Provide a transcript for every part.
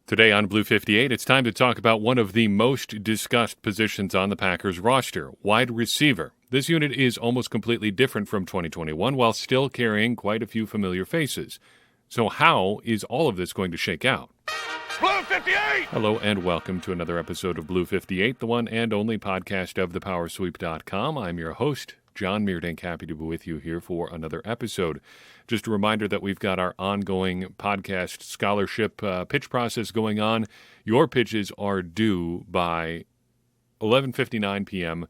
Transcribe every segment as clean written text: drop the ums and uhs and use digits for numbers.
Today on Blue 58, it's time to talk about one of the most discussed positions on the Packers roster, wide receiver. This unit is almost completely different from 2021 while still carrying quite a few familiar faces. So how is all of this going to shake out? Blue 58! Hello and welcome to another episode of Blue 58, the one and only podcast of thepowersweep.com. I'm your host, John Meerdink, happy to be with you here for another episode. Just a reminder that we've got our ongoing podcast scholarship pitch process going on. Your pitches are due by 11:59 p.m.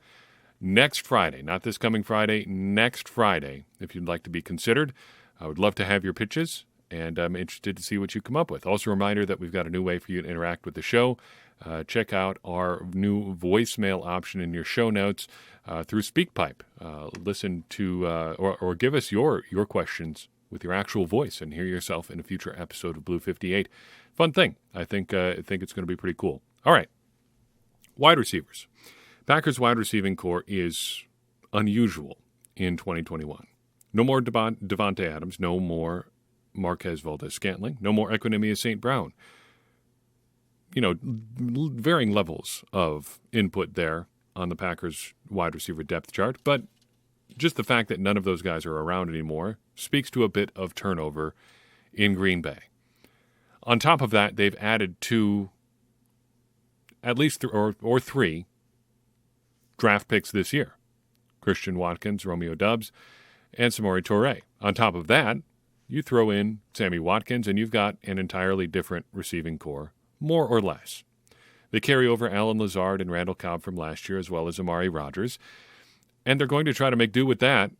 next Friday, not this coming Friday, next Friday, if you'd like to be considered. I would love to have your pitches, and I'm interested to see what you come up with. Also a reminder that we've got a new way for you to interact with the show. Check out our new voicemail option in your show notes through SpeakPipe. Listen to or give us your questions with your actual voice and hear yourself in a future episode of Blue 58. Fun thing. I think it's going to be pretty cool. All right. Wide receivers. Packers wide receiving core is unusual in 2021. No more Devontae Adams. No more Marquez Valdes-Scantling. No more Equanimeous St. Brown. You know, varying levels of input there on the Packers wide receiver depth chart, but just the fact that none of those guys are around anymore speaks to a bit of turnover in Green Bay. On top of that, they've added two, at least three draft picks this year. Christian Watkins, Romeo Doubs, and Samori Toure. On top of that, you throw in Sammy Watkins, and you've got an entirely different receiving core, more or less. They carry over Alan Lazard and Randall Cobb from last year, as well as Amari Rodgers. And they're going to try to make do with that,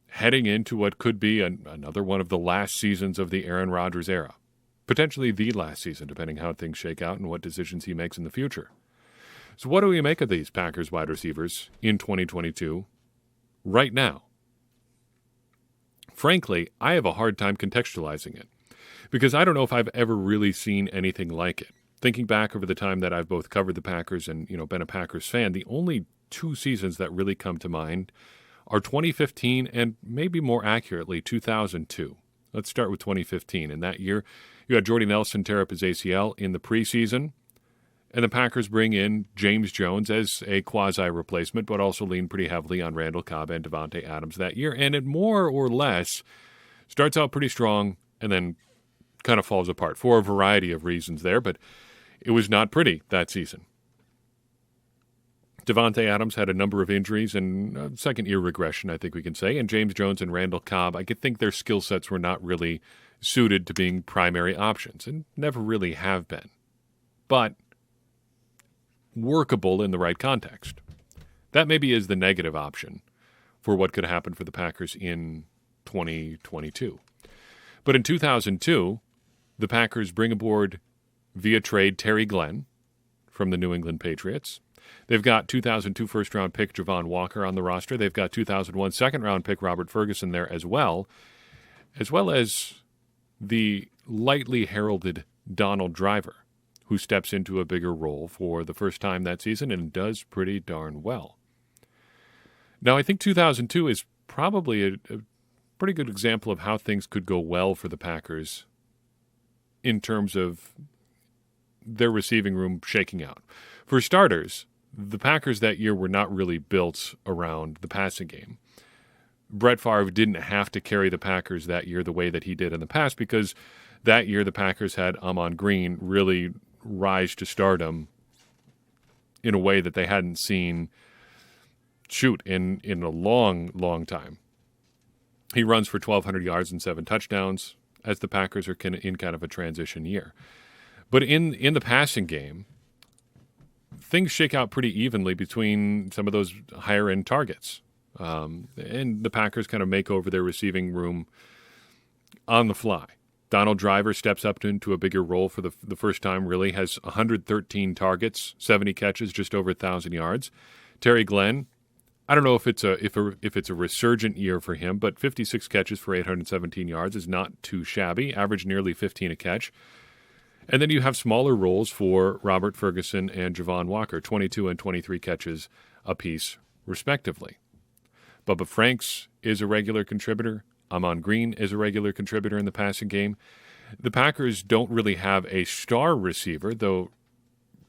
heading into what could be another one of the last seasons of the Aaron Rodgers era. Potentially the last season, depending how things shake out and what decisions he makes in the future. So what do we make of these Packers wide receivers in 2022 right now? Frankly, I have a hard time contextualizing it because I don't know if I've ever really seen anything like it. Thinking back over the time that I've both covered the Packers and, been a Packers fan, the only two seasons that really come to mind are 2015 and maybe more accurately 2002. Let's start with 2015. In that year, you had Jordy Nelson tear up his ACL in the preseason, and the Packers bring in James Jones as a quasi-replacement, but also lean pretty heavily on Randall Cobb and Devontae Adams that year, and it more or less starts out pretty strong and then kind of falls apart for a variety of reasons there, but it was not pretty that season. Devontae Adams had a number of injuries and second-year regression, I think we can say, and James Jones and Randall Cobb, I could think their skill sets were not really suited to being primary options and never really have been, but workable in the right context. That maybe is the negative option for what could happen for the Packers in 2022. But in 2002, the Packers bring aboard via trade Terry Glenn from the New England Patriots. They've got 2002 first-round pick Javon Walker on the roster. They've got 2001 second-round pick Robert Ferguson there as well as the lightly heralded Donald Driver, who steps into a bigger role for the first time that season and does pretty darn well. Now, I think 2002 is probably a pretty good example of how things could go well for the Packers in terms of their receiving room shaking out. For starters, the Packers that year were not really built around the passing game. Brett Favre didn't have to carry the Packers that year the way that he did in the past because that year the Packers had Ahman Green really rise to stardom in a way that they hadn't seen in a long time. He runs for 1,200 yards and 7 touchdowns as the Packers are in kind of a transition year. But in the passing game, things shake out pretty evenly between some of those higher-end targets. And the Packers kind of make over their receiving room on the fly. Donald Driver steps up into a bigger role for the first time, really, has 113 targets, 70 catches, just over 1,000 yards. Terry Glenn, I don't know if it's a resurgent year for him, but 56 catches for 817 yards is not too shabby, average nearly 15 a catch. And then you have smaller roles for Robert Ferguson and Javon Walker, 22 and 23 catches apiece, respectively. Bubba Franks is a regular contributor. Ahman Green is a regular contributor in the passing game. The Packers don't really have a star receiver, though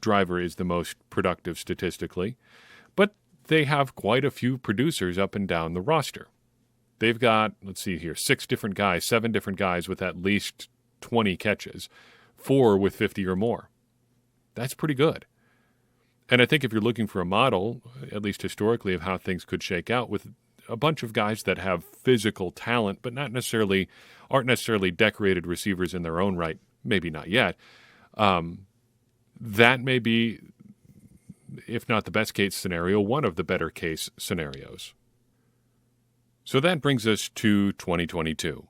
Driver is the most productive statistically, but they have quite a few producers up and down the roster. They've got, let's see here, 7 different guys with at least 20 catches, 4 with 50 or more. That's pretty good. And I think if you're looking for a model, at least historically, of how things could shake out with a bunch of guys that have physical talent, but aren't necessarily decorated receivers in their own right, maybe not yet, that may be, if not the best case scenario, one of the better case scenarios. So that brings us to 2022.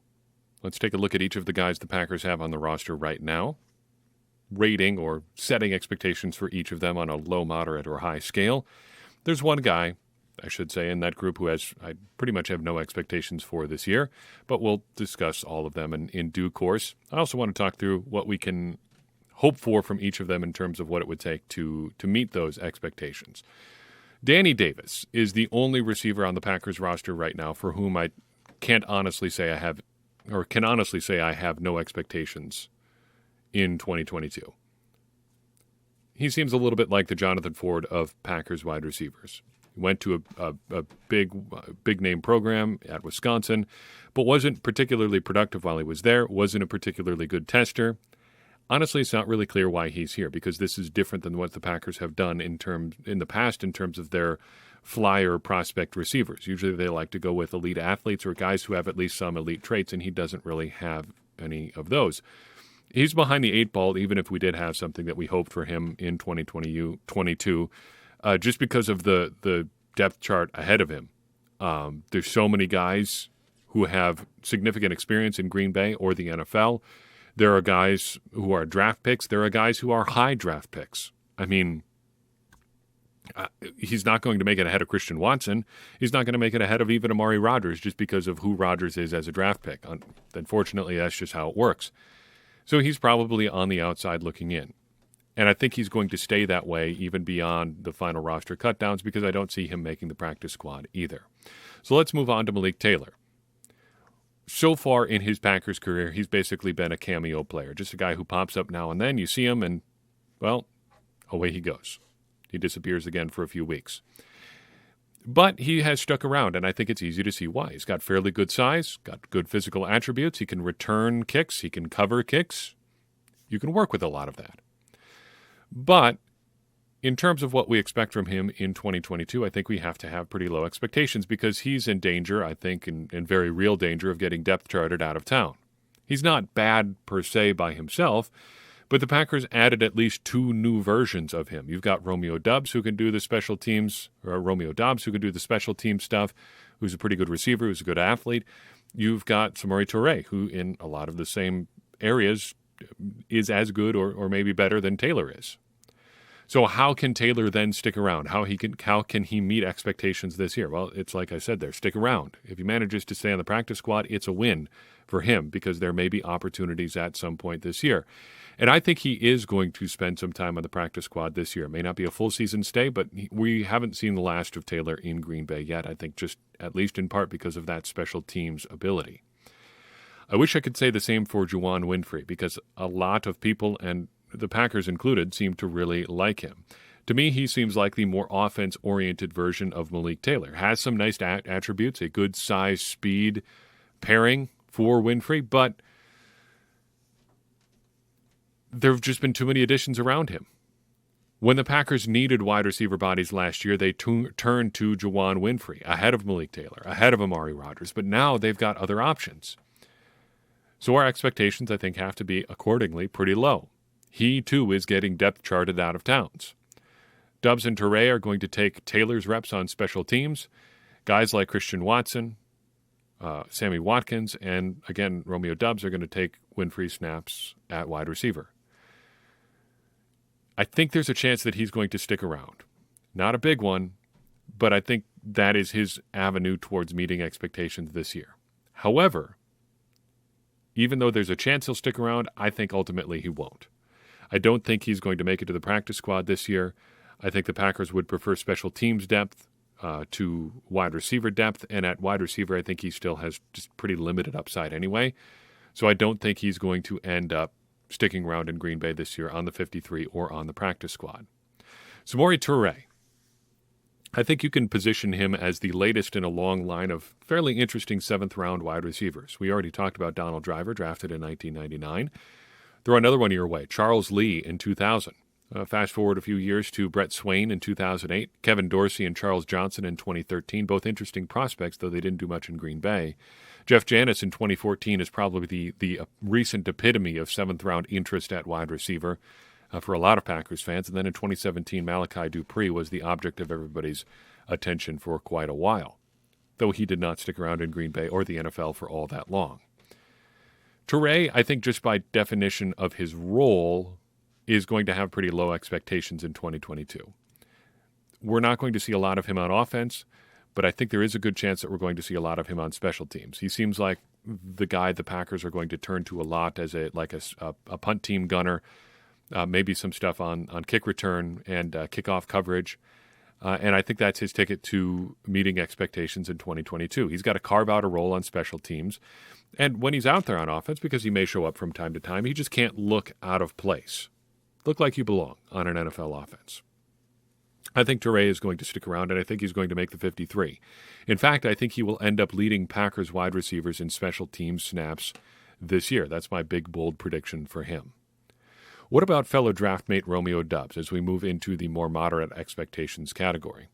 Let's take a look at each of the guys the Packers have on the roster right now, rating or setting expectations for each of them on a low, moderate, or high scale. There's one guy, I should say, in that group I pretty much have no expectations for this year, but we'll discuss all of them in due course. I also want to talk through what we can hope for from each of them in terms of what it would take to meet those expectations. Danny Davis is the only receiver on the Packers roster right now for whom I can honestly say I have no expectations in 2022. He seems a little bit like the Jonathan Ford of Packers wide receivers. He went to a big name program at Wisconsin, but wasn't particularly productive while he was there, wasn't a particularly good tester. Honestly, it's not really clear why he's here, because this is different than what the Packers have done in the past in terms of their flyer prospect receivers. Usually they like to go with elite athletes or guys who have at least some elite traits, and he doesn't really have any of those. He's behind the 8 ball, even if we did have something that we hoped for him in 2022, just because of the depth chart ahead of him. There's so many guys who have significant experience in Green Bay or the NFL. There are guys who are draft picks. There are guys who are high draft picks. I mean, he's not going to make it ahead of Christian Watson. He's not going to make it ahead of even Amari Rodgers just because of who Rodgers is as a draft pick. Unfortunately, that's just how it works. So he's probably on the outside looking in. And I think he's going to stay that way even beyond the final roster cutdowns because I don't see him making the practice squad either. So let's move on to Malik Taylor. So far in his Packers career, he's basically been a cameo player, just a guy who pops up now and then. You see him and, well, away he goes. He disappears again for a few weeks. But he has stuck around, and I think it's easy to see why. He's got fairly good size, got good physical attributes. He can return kicks. He can cover kicks. You can work with a lot of that. But in terms of what we expect from him in 2022, I think we have to have pretty low expectations because he's in danger, I think, in very real danger of getting depth charted out of town. He's not bad per se by himself, but the Packers added at least 2 new versions of him. You've got Romeo Doubs who can do the special teams, or Romeo Doubs who can do the special team stuff, who's a pretty good receiver, who's a good athlete. You've got Samori Toure, who in a lot of the same areas is as good or maybe better than Taylor is. So how can Taylor then stick around? How can he meet expectations this year? Well, it's like I said there, stick around. If he manages to stay on the practice squad, it's a win for him because there may be opportunities at some point this year. And I think he is going to spend some time on the practice squad this year. It may not be a full season stay, but we haven't seen the last of Taylor in Green Bay yet, I think just at least in part because of that special teams ability. I wish I could say the same for Juwan Winfrey because a lot of people, and the Packers included, seem to really like him. To me, he seems like the more offense-oriented version of Malik Taylor. Has some nice attributes, a good size, speed pairing for Winfrey, but there have just been too many additions around him. When the Packers needed wide receiver bodies last year, they turned to Juwan Winfrey ahead of Malik Taylor, ahead of Amari Rodgers, but now they've got other options. So our expectations, I think, have to be accordingly pretty low. He, too, is getting depth charted out of towns. Doubs and Toure are going to take Taylor's reps on special teams. Guys like Christian Watson, Sammy Watkins, and, again, Romeo Doubs are going to take Winfrey's snaps at wide receiver. I think there's a chance that he's going to stick around. Not a big one, but I think that is his avenue towards meeting expectations this year. However, even though there's a chance he'll stick around, I think ultimately he won't. I don't think he's going to make it to the practice squad this year. I think the Packers would prefer special teams depth to wide receiver depth, and at wide receiver, I think he still has just pretty limited upside anyway. So I don't think he's going to end up sticking around in Green Bay this year on the 53 or on the practice squad. Samori Toure. I think you can position him as the latest in a long line of fairly interesting seventh-round wide receivers. We already talked about Donald Driver, drafted in 1999. Throw another one your way, Charles Lee in 2000. Fast forward a few years to Brett Swain in 2008, Kevin Dorsey and Charles Johnson in 2013, both interesting prospects, though they didn't do much in Green Bay. Jeff Janis in 2014 is probably the recent epitome of seventh-round interest at wide receiver for a lot of Packers fans. And then in 2017, Malachi Duprey was the object of everybody's attention for quite a while, though he did not stick around in Green Bay or the NFL for all that long. Toure, I think just by definition of his role, is going to have pretty low expectations in 2022. We're not going to see a lot of him on offense, but I think there is a good chance that we're going to see a lot of him on special teams. He seems like the guy the Packers are going to turn to a lot as a punt team gunner, maybe some stuff on kick return and kickoff coverage. And I think that's his ticket to meeting expectations in 2022. He's got to carve out a role on special teams. And when he's out there on offense, because he may show up from time to time, he just can't look out of place. Look like you belong on an NFL offense. I think Toure is going to stick around, and I think he's going to make the 53. In fact, I think he will end up leading Packers wide receivers in special teams snaps this year. That's my big, bold prediction for him. What about fellow draftmate Romeo Doubs as we move into the more moderate expectations category?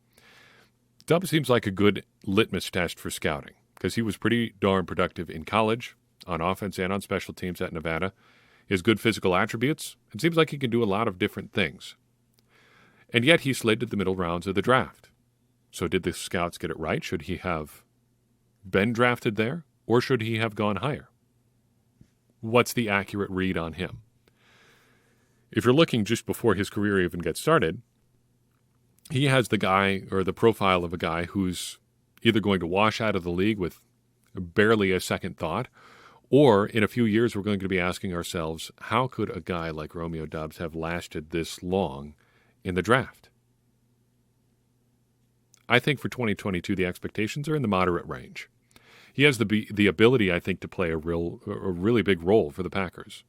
Doubs seems like a good litmus test for scouting because he was pretty darn productive in college, on offense and on special teams at Nevada. He has good physical attributes. It seems like he can do a lot of different things. And yet he slid to the middle rounds of the draft. So did the scouts get it right? Should he have been drafted there, or should he have gone higher? What's the accurate read on him? If you're looking just before his career even gets started, he has the guy or the profile of a guy who's either going to wash out of the league with barely a second thought, or in a few years we're going to be asking ourselves, how could a guy like Romeo Doubs have lasted this long in the draft? I think for 2022 the expectations are in the moderate range. He has the ability, I think, to play a really big role for the Packers.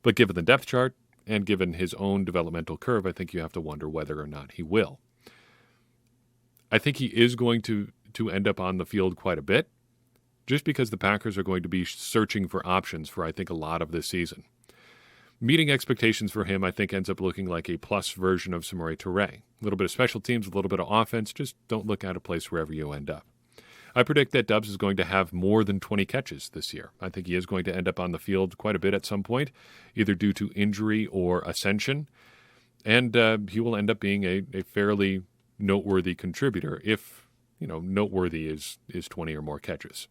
But given the depth chart and given his own developmental curve, I think you have to wonder whether or not he will. I think he is going to end up on the field quite a bit, just because the Packers are going to be searching for options for, I think, a lot of this season. Meeting expectations for him, I think, ends up looking like a plus version of Samori Toure. A little bit of special teams, a little bit of offense. Just don't look out of place wherever you end up. I predict that Doubs is going to have more than 20 catches this year. I think he is going to end up on the field quite a bit at some point, either due to injury or ascension. And he will end up being a fairly noteworthy contributor if, noteworthy is 20 or more catches.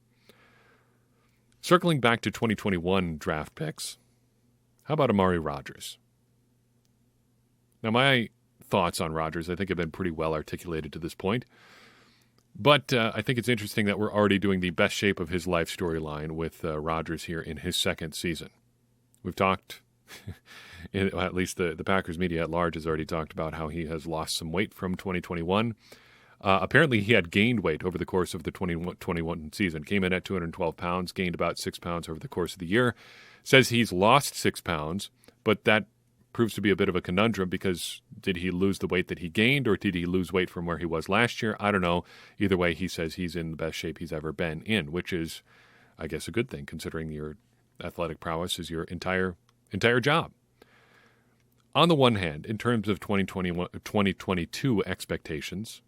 Circling back to 2021 draft picks, how about Amari Rodgers? Now, my thoughts on Rodgers, I think, have been pretty well articulated to this point. But I think it's interesting that we're already doing the best shape of his life storyline with Rodgers here in his second season. We've talked, at least the Packers media at large has already talked about how he has lost some weight from 2021. Apparently, he had gained weight over the course of the 2021 season. Came in at 212 pounds, gained about 6 pounds over the course of the year. Says he's lost 6 pounds, but that proves to be a bit of a conundrum because did he lose the weight that he gained or did he lose weight from where he was last year? I don't know. Either way, he says he's in the best shape he's ever been in, which is, I guess, a good thing considering your athletic prowess is your entire job. On the one hand, in terms of 2022 expectations,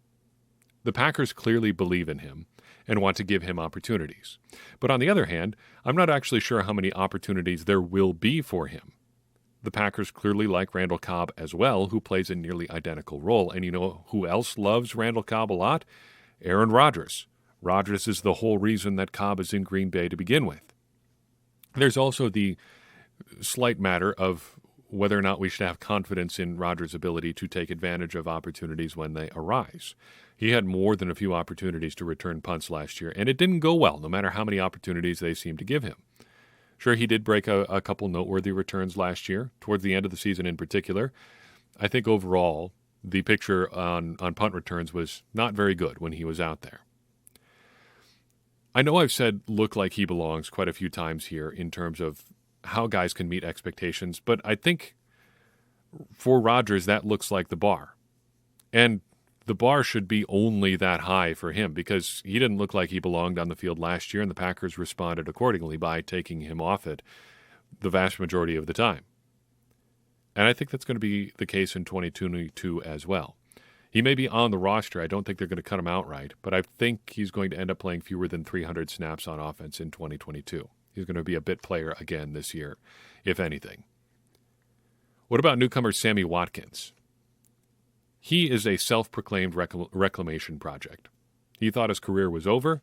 the Packers clearly believe in him and want to give him opportunities. But on the other hand, I'm not actually sure how many opportunities there will be for him. The Packers clearly like Randall Cobb as well, who plays a nearly identical role. And you know who else loves Randall Cobb a lot? Aaron Rodgers. Rodgers is the whole reason that Cobb is in Green Bay to begin with. There's also the slight matter of whether or not we should have confidence in Rodgers' ability to take advantage of opportunities when they arise. He had more than a few opportunities to return punts last year, and it didn't go well, no matter how many opportunities they seemed to give him. Sure, he did break a couple noteworthy returns last year, towards the end of the season in particular. I think overall, the picture on punt returns was not very good when he was out there. I know I've said look like he belongs quite a few times here in terms of how guys can meet expectations, but I think for Rodgers that looks like the bar. And the bar should be only that high for him because he didn't look like he belonged on the field last year, and the Packers responded accordingly by taking him off it the vast majority of the time. And I think that's going to be the case in 2022 as well. He may be on the roster. I don't think they're going to cut him outright, but I think he's going to end up playing fewer than 300 snaps on offense in 2022. He's going to be a bit player again this year, if anything. What about newcomer Sammy Watkins? He is a self-proclaimed reclamation project. He thought his career was over.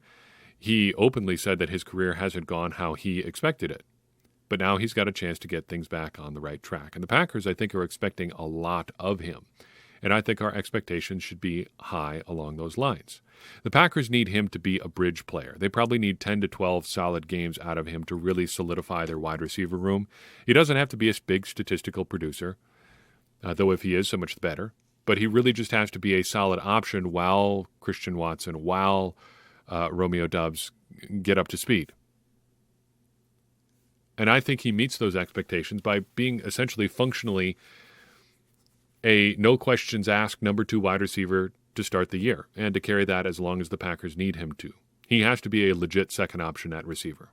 He openly said that his career hasn't gone how he expected it. But now he's got a chance to get things back on the right track. And the Packers, I think, are expecting a lot of him. And I think our expectations should be high along those lines. The Packers need him to be a bridge player. They probably need 10 to 12 solid games out of him to really solidify their wide receiver room. He doesn't have to be a big statistical producer, though if he is, so much the better. But he really just has to be a solid option while Christian Watson, while Romeo Doubs get up to speed. And I think he meets those expectations by being essentially functionally a no-questions-asked number 2 wide receiver to start the year and to carry that as long as the Packers need him to. He has to be a legit second option at receiver.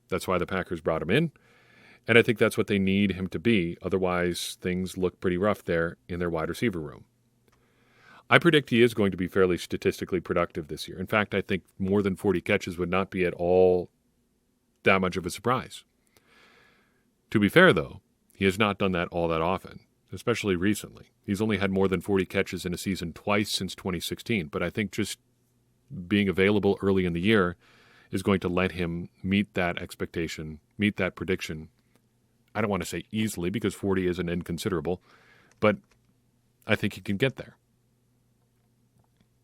That's why the Packers brought him in, and I think that's what they need him to be. Otherwise, things look pretty rough there in their wide receiver room. I predict he is going to be fairly statistically productive this year. In fact, I think more than 40 catches would not be at all that much of a surprise. To be fair, though, he has not done that all that often, especially recently. He's only had more than 40 catches in a season twice since 2016, but I think just being available early in the year is going to let him meet that expectation, meet that prediction. I don't want to say easily because 40 isn't inconsiderable, but I think he can get there.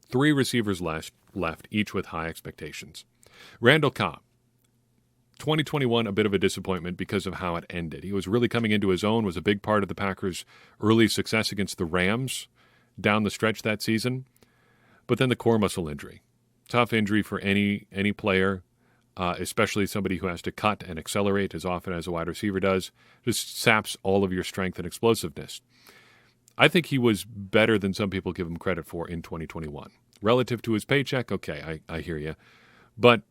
3 receivers left, each with high expectations. Randall Cobb. 2021, a bit of a disappointment because of how it ended. He was really coming into his own, was a big part of the Packers' early success against the Rams down the stretch that season. But then the core muscle injury. Tough injury for any player, especially somebody who has to cut and accelerate as often as a wide receiver does. Just saps all of your strength and explosiveness. I think he was better than some people give him credit for in 2021. Relative to his paycheck, okay, I hear you. But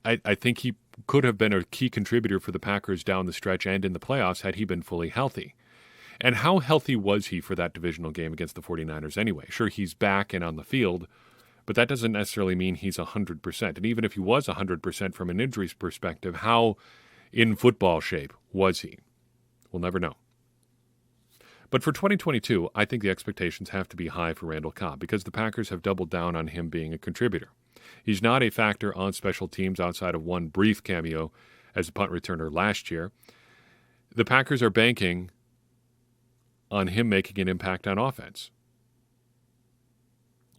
I think he could have been a key contributor for the Packers down the stretch and in the playoffs had he been fully healthy. And how healthy was he for that divisional game against the 49ers anyway? Sure, he's back and on the field, but that doesn't necessarily mean he's 100%. And even if he was 100% from an injuries perspective, how in football shape was he? We'll never know. But for 2022, I think the expectations have to be high for Randall Cobb because the Packers have doubled down on him being a contributor. He's not a factor on special teams outside of one brief cameo as a punt returner last year. The Packers are banking on him making an impact on offense.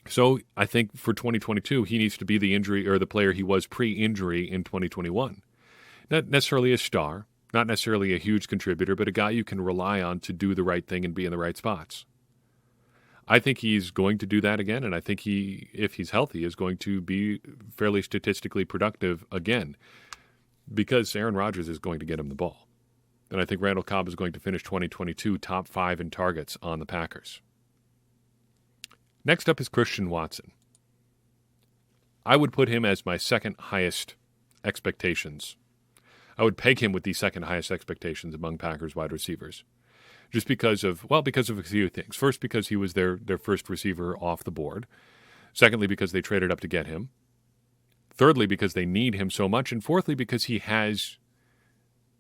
So I think for 2022, he needs to be the injury or the player he was pre-injury in 2021. Not necessarily a star, not necessarily a huge contributor, but a guy you can rely on to do the right thing and be in the right spots. I think he's going to do that again, and I think he, if he's healthy, is going to be fairly statistically productive again because Aaron Rodgers is going to get him the ball. And I think Randall Cobb is going to finish 2022 top 5 in targets on the Packers. Next up is Christian Watson. I would put him as my second highest expectations. I would peg him with the second highest expectations among Packers wide receivers. Just because of a few things. First, because he was their first receiver off the board. Secondly, because they traded up to get him. Thirdly, because they need him so much. And fourthly, because he has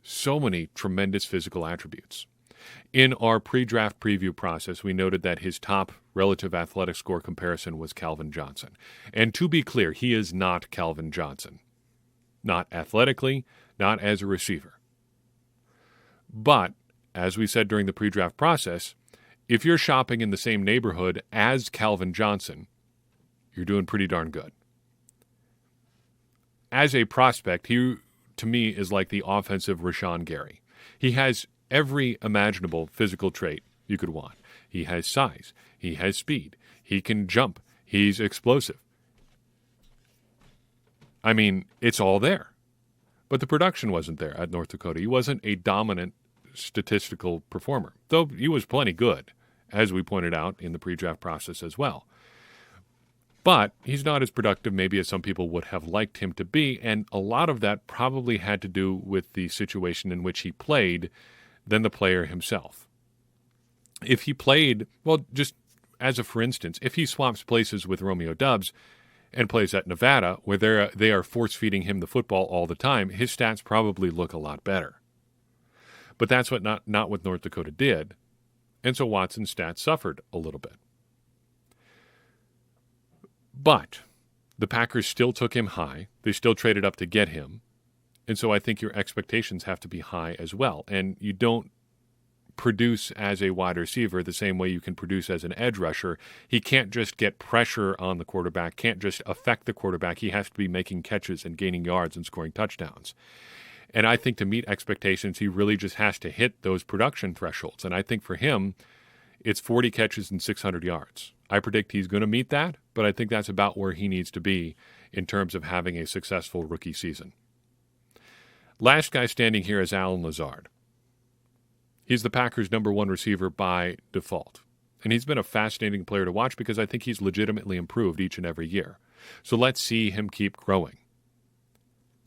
so many tremendous physical attributes. In our pre-draft preview process, we noted that his top relative athletic score comparison was Calvin Johnson. And to be clear, he is not Calvin Johnson. Not athletically, not as a receiver. But as we said during the pre-draft process, if you're shopping in the same neighborhood as Calvin Johnson, you're doing pretty darn good. As a prospect, he, to me, is like the offensive Rashawn Gary. He has every imaginable physical trait you could want. He has size. He has speed. He can jump. He's explosive. I mean, it's all there. But the production wasn't there at North Dakota. He wasn't a dominant statistical performer, though he was plenty good, as we pointed out in the pre-draft process as well. But he's not as productive maybe as some people would have liked him to be, and a lot of that probably had to do with the situation in which he played than the player himself. If he played, well, just as a for instance, if he swaps places with Romeo Doubs and plays at Nevada, where they are force-feeding him the football all the time, his stats probably look a lot better. But that's what not what North Dakota did, and so Watson's stats suffered a little bit. But the Packers still took him high. They still traded up to get him. And so I think your expectations have to be high as well. And you don't produce as a wide receiver the same way you can produce as an edge rusher. He can't just get pressure on the quarterback, can't just affect the quarterback. He has to be making catches and gaining yards and scoring touchdowns. And I think to meet expectations, he really just has to hit those production thresholds. And I think for him, it's 40 catches and 600 yards. I predict he's going to meet that, but I think that's about where he needs to be in terms of having a successful rookie season. Last guy standing here is Allen Lazard. He's the Packers' number one receiver by default. And he's been a fascinating player to watch because I think he's legitimately improved each and every year. So let's see him keep growing.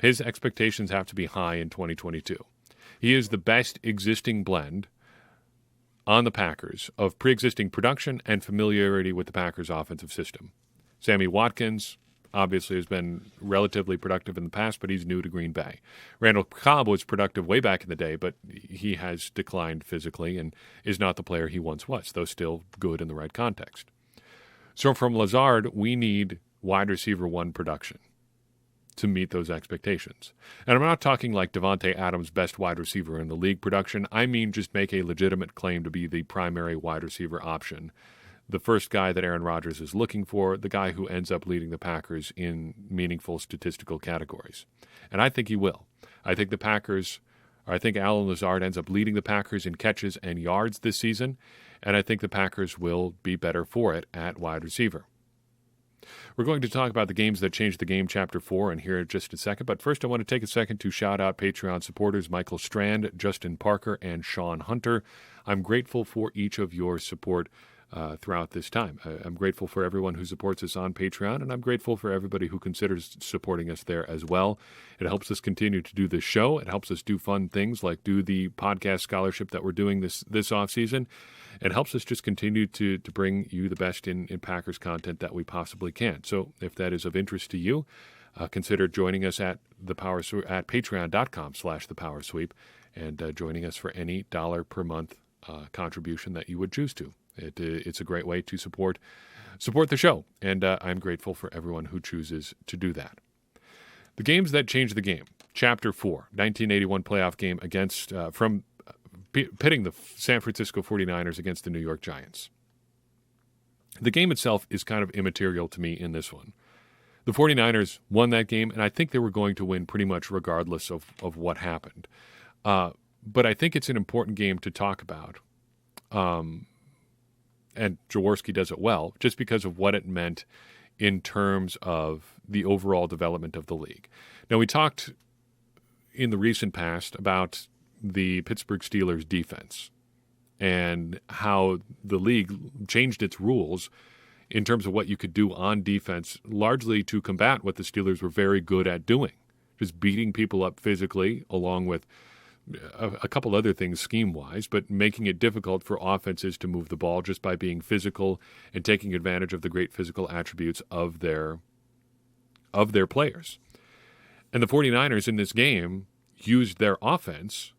His expectations have to be high in 2022. He is the best existing blend on the Packers of pre-existing production and familiarity with the Packers' offensive system. Sammy Watkins obviously has been relatively productive in the past, but he's new to Green Bay. Randall Cobb was productive way back in the day, but he has declined physically and is not the player he once was, though still good in the right context. So from Lazard, we need wide receiver one production to meet those expectations. And I'm not talking like Devontae Adams, best wide receiver in the league production. I mean just make a legitimate claim to be the primary wide receiver option. The first guy that Aaron Rodgers is looking for, the guy who ends up leading the Packers in meaningful statistical categories. And I think he will. I think Allen Lazard ends up leading the Packers in catches and yards this season, and I think the Packers will be better for it at wide receiver. We're going to talk about the games that changed the game, Chapter 4, in here in just a second. But first, I want to take a second to shout out Patreon supporters Michael Strand, Justin Parker, and Sean Hunter. I'm grateful for each of your support throughout this time. I'm grateful for everyone who supports us on Patreon, and I'm grateful for everybody who considers supporting us there as well. It helps us continue to do this show. It helps us do fun things like do the podcast scholarship that we're doing this off season. It helps us just continue to bring you the best in Packers content that we possibly can. So if that is of interest to you, consider joining us at patreon.com/thepowersweep and joining us for any $1 per month contribution that you would choose to. It's a great way to support the show, and I'm grateful for everyone who chooses to do that. The games that changed the game. Chapter 4, 1981 playoff game against pitting the San Francisco 49ers against the New York Giants. The game itself is kind of immaterial to me in this one. The 49ers won that game, and I think they were going to win pretty much regardless of what happened. But I think it's an important game to talk about. And Jaworski does it well, just because of what it meant in terms of the overall development of the league. Now, we talked in the recent past about the Pittsburgh Steelers defense and how the league changed its rules in terms of what you could do on defense, largely to combat what the Steelers were very good at doing, just beating people up physically, along with a couple other things scheme-wise, but making it difficult for offenses to move the ball just by being physical and taking advantage of the great physical attributes of their players. And the 49ers in this game used their offense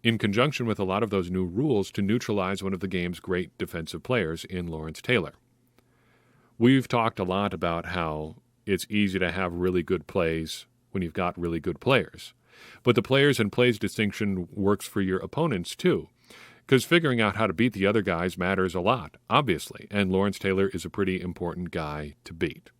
in conjunction with a lot of those new rules to neutralize one of the game's great defensive players in Lawrence Taylor. We've talked a lot about how it's easy to have really good plays when you've got really good players. But the players and plays distinction works for your opponents too, because figuring out how to beat the other guys matters a lot, obviously, and Lawrence Taylor is a pretty important guy to beat.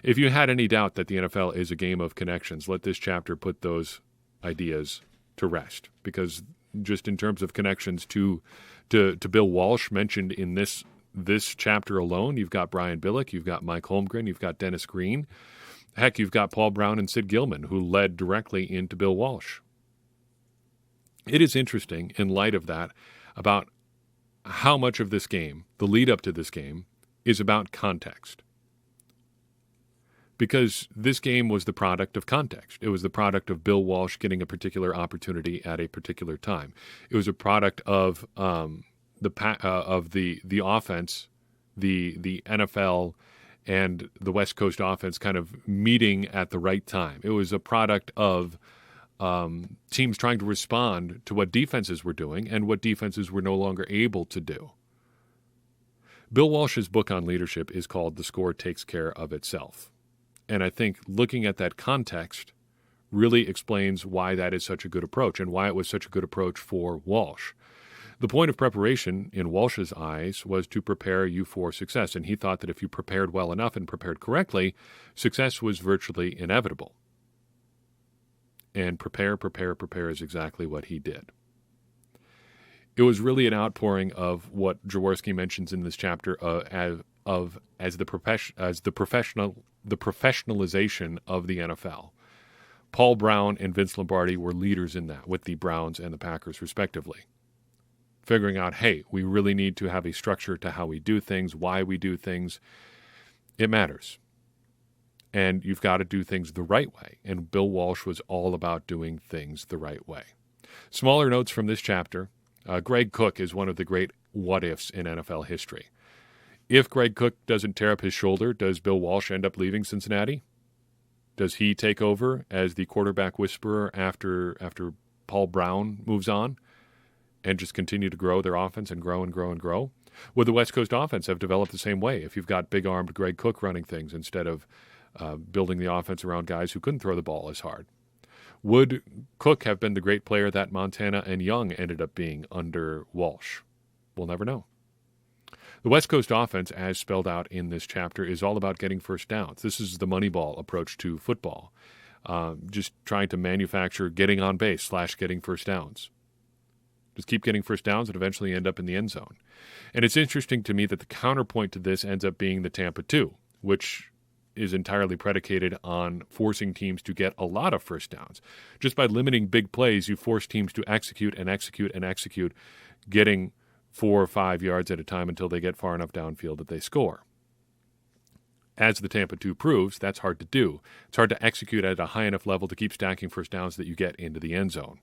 If you had any doubt that the NFL is a game of connections, let this chapter put those ideas to rest, because just in terms of connections to Bill Walsh mentioned in this chapter alone, you've got Brian Billick, you've got Mike Holmgren, you've got Dennis Green. Heck, you've got Paul Brown and Sid Gilman, who led directly into Bill Walsh. It is interesting, in light of that, about how much of this game, the lead up to this game, is about context. Because this game was the product of context. It was the product of Bill Walsh getting a particular opportunity at a particular time. It was a product of the offense, the NFL and the West Coast offense kind of meeting at the right time. It was a product of teams trying to respond to what defenses were doing and what defenses were no longer able to do. Bill Walsh's book on leadership is called The Score Takes Care of Itself. And I think looking at that context really explains why that is such a good approach and why it was such a good approach for Walsh. The point of preparation, in Walsh's eyes, was to prepare you for success, and he thought that if you prepared well enough and prepared correctly, success was virtually inevitable. And prepare is exactly what he did. It was really an outpouring of what Jaworski mentions in this chapter as the professionalization of the NFL. Paul Brown and Vince Lombardi were leaders in that with the Browns and the Packers, respectively. Figuring out, hey, we really need to have a structure to how we do things, why we do things. It matters. And you've got to do things the right way. And Bill Walsh was all about doing things the right way. Smaller notes from this chapter. Greg Cook is one of the great what-ifs in NFL history. If Greg Cook doesn't tear up his shoulder, does Bill Walsh end up leaving Cincinnati? Does he take over as the quarterback whisperer after Paul Brown moves on and just continue to grow their offense and grow and grow and grow? Would the West Coast offense have developed the same way if you've got big-armed Greg Cook running things instead of building the offense around guys who couldn't throw the ball as hard? Would Cook have been the great player that Montana and Young ended up being under Walsh? We'll never know. The West Coast offense, as spelled out in this chapter, is all about getting first downs. This is the Moneyball approach to football, just trying to manufacture getting on base / getting first downs. Just keep getting first downs and eventually end up in the end zone. And it's interesting to me that the counterpoint to this ends up being the Tampa 2, which is entirely predicated on forcing teams to get a lot of first downs. Just by limiting big plays, you force teams to execute, getting 4 or 5 yards at a time until they get far enough downfield that they score. As the Tampa 2 proves, that's hard to do. It's hard to execute at a high enough level to keep stacking first downs that you get into the end zone.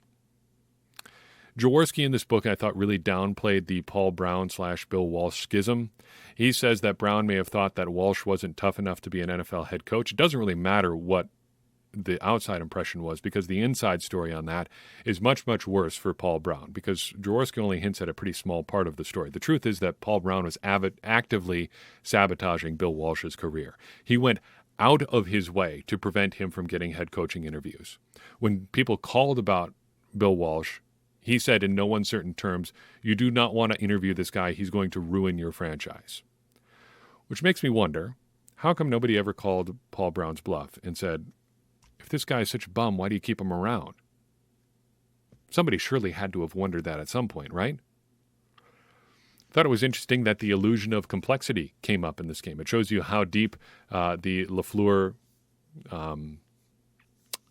Jaworski in this book, I thought, really downplayed the Paul Brown / Bill Walsh schism. He says that Brown may have thought that Walsh wasn't tough enough to be an NFL head coach. It doesn't really matter what the outside impression was, because the inside story on that is much, much worse for Paul Brown, because Jaworski only hints at a pretty small part of the story. The truth is that Paul Brown was actively sabotaging Bill Walsh's career. He went out of his way to prevent him from getting head coaching interviews. When people called about Bill Walsh, he said in no uncertain terms, you do not want to interview this guy. He's going to ruin your franchise. Which makes me wonder, how come nobody ever called Paul Brown's bluff and said, if this guy is such a bum, why do you keep him around? Somebody surely had to have wondered that at some point, right? Thought it was interesting that the illusion of complexity came up in this game. It shows you how deep the LaFleur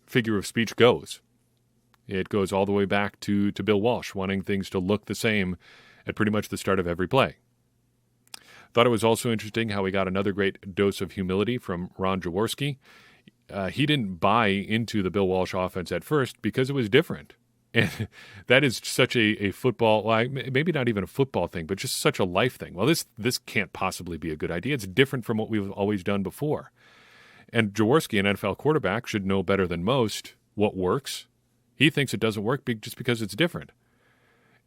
figure of speech goes. It goes all the way back to Bill Walsh, wanting things to look the same at pretty much the start of every play. Thought it was also interesting how we got another great dose of humility from Ron Jaworski. He didn't buy into the Bill Walsh offense at first because it was different. And that is such a football, well, maybe not even a football thing, but just such a life thing. Well, this can't possibly be a good idea. It's different from what we've always done before. And Jaworski, an NFL quarterback, should know better than most what works. He thinks it doesn't work just because it's different.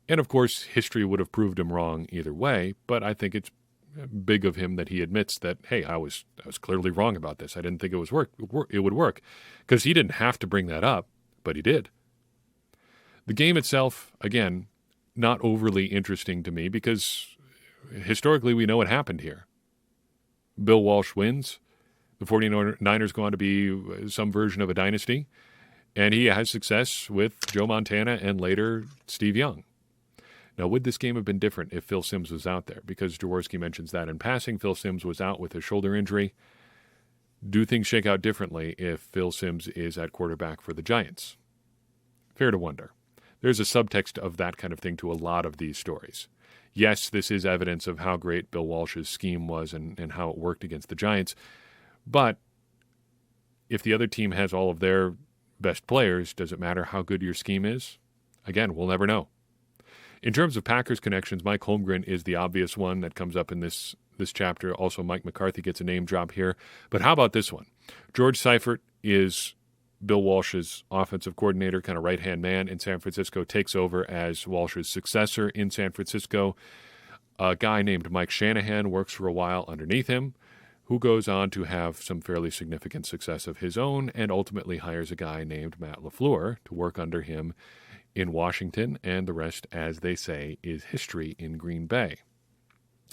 And, of course, history would have proved him wrong either way, but I think it's big of him that he admits that, hey, I was clearly wrong about this. I didn't think it would work, because he didn't have to bring that up, but he did. The game itself, again, not overly interesting to me, because historically we know what happened here. Bill Walsh wins. The 49ers go on to be some version of a dynasty. And he has success with Joe Montana and later Steve Young. Now, would this game have been different if Phil Simms was out there? Because Jaworski mentions that in passing, Phil Simms was out with a shoulder injury. Do things shake out differently if Phil Simms is at quarterback for the Giants? Fair to wonder. There's a subtext of that kind of thing to a lot of these stories. Yes, this is evidence of how great Bill Walsh's scheme was and how it worked against the Giants, but if the other team has all of their best players, does it matter how good your scheme is? Again, we'll never know. In terms of Packers connections, Mike Holmgren is the obvious one that comes up in this chapter. Also, Mike McCarthy gets a name drop here. But how about this one? George Seifert is Bill Walsh's offensive coordinator, kind of right-hand man in San Francisco, takes over as Walsh's successor in San Francisco. A guy named Mike Shanahan works for a while underneath him, who goes on to have some fairly significant success of his own and ultimately hires a guy named Matt LaFleur to work under him in Washington, and the rest, as they say, is history in Green Bay.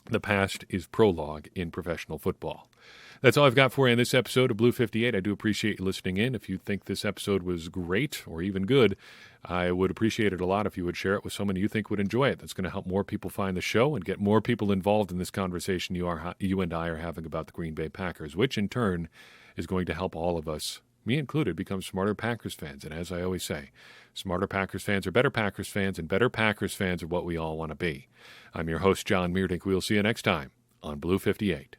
The past is prologue in professional football. That's all I've got for you in this episode of Blue 58. I do appreciate you listening in. If you think this episode was great or even good, I would appreciate it a lot if you would share it with someone you think would enjoy it. That's going to help more people find the show and get more people involved in this conversation you and I are having about the Green Bay Packers, which in turn is going to help all of us, me included, become smarter Packers fans. And as I always say, smarter Packers fans are better Packers fans, and better Packers fans are what we all want to be. I'm your host, John Meerdink. We'll see you next time on Blue 58.